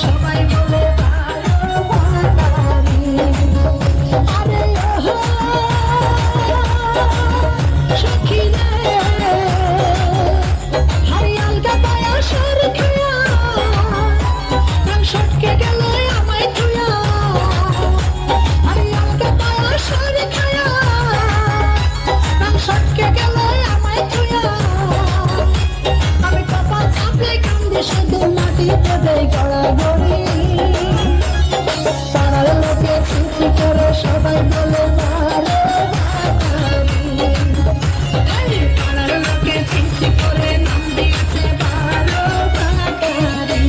সবাই বলে ভালো ভাতারি। আরে ওহো সখী রে হারিয়াল গাদায়া সর খেয়া প্রাণ সটকে গেল আমায় থুয়া। হারিয়াল গাদায়া সর খেয়া প্রাণ সটকে গেল আমায় থুয়া। আমি কপাল চাপলে কান্দে শুধু মাটিতে দেই গড়াগড়ি। পাড়ার লোকে ছিছি করে সবাই বলে ভালো ভাতারি। পাড়ার লোকে ছিছি করে নাম দিয়েছে ভালো ভাতারি।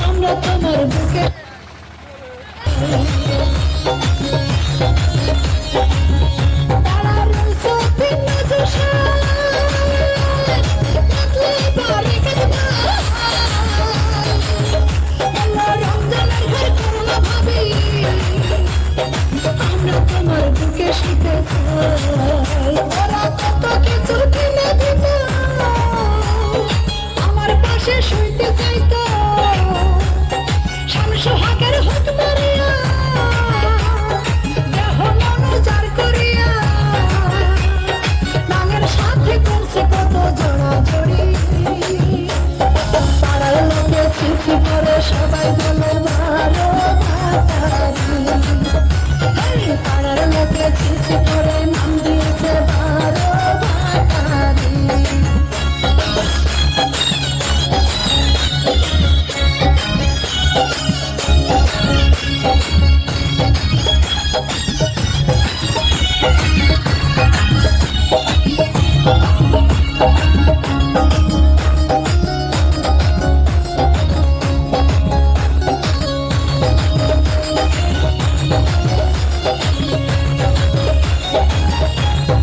আমরা তোমার বুকে আমরা তোমার বুকে শিখেছি ওরা কত কিছু কিনে দিত আমার পাশে শুইতে চাইতো শামসুহাগের হুক মারিয়া দেহ মন জার করিয়া নাঙের সাথে করছে কত জড়াজড়ি। পাড়ার লোকে ছিছি করে সবাই বলে ভালো ভাতারি। পাড়ার লোকে ছিছি করে নাম দিয়েছে ভালো ভাতারি।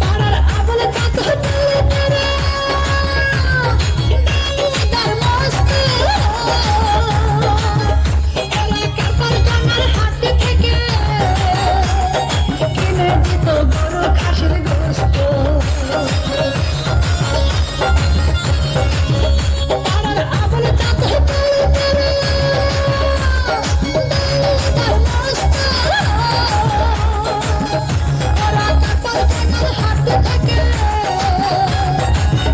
পাড়ার আবল চাচা বলে তারা দার মস্ত এলাকার পালটানার হাট থেকে কিনে দিত গরু খাসির গোশত। পাড়ার আবল চাচা বলে তারা দার মস্ত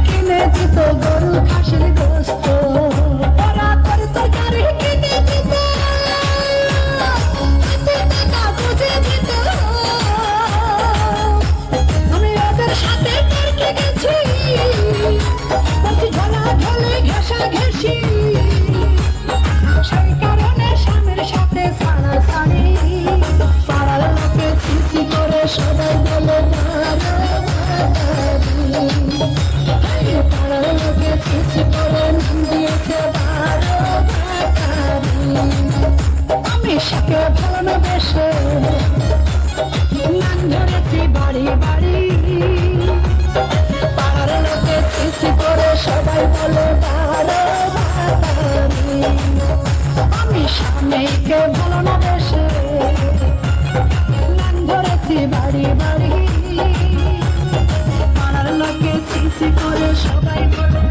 কিনে দিত গরু খাসির গোশত। ওরা করে তরকারি কিনে দিত টাকা বুঝে দিত। আমি ওদের সাথে তর্কে গেছি বলছি ঝোলা ঝোলে ঘেঁষা ঘেঁষি সেই কারণে স্বামীর সাথে ছাড়াছাড়ি। পাড়ার লোকে ছিছি করে সবাই বলে ভালো ভাতারি। পাড়ার লোকে ছিছি করে নাম দিয়েছে ভালো ভাতারি। আমি সাকে ভালোবেসে নাম ধরেছি বাড়ি বাড়ি। পাড়ার লোকে ছিছি করে সবাই বলে ভালো ভাতারি। আমি স্বামীকে ভালোবেসে নাম ধরেছি বাড়ি বাড়ি। পাড়ার লোকে ছিছি করে সবাই বলে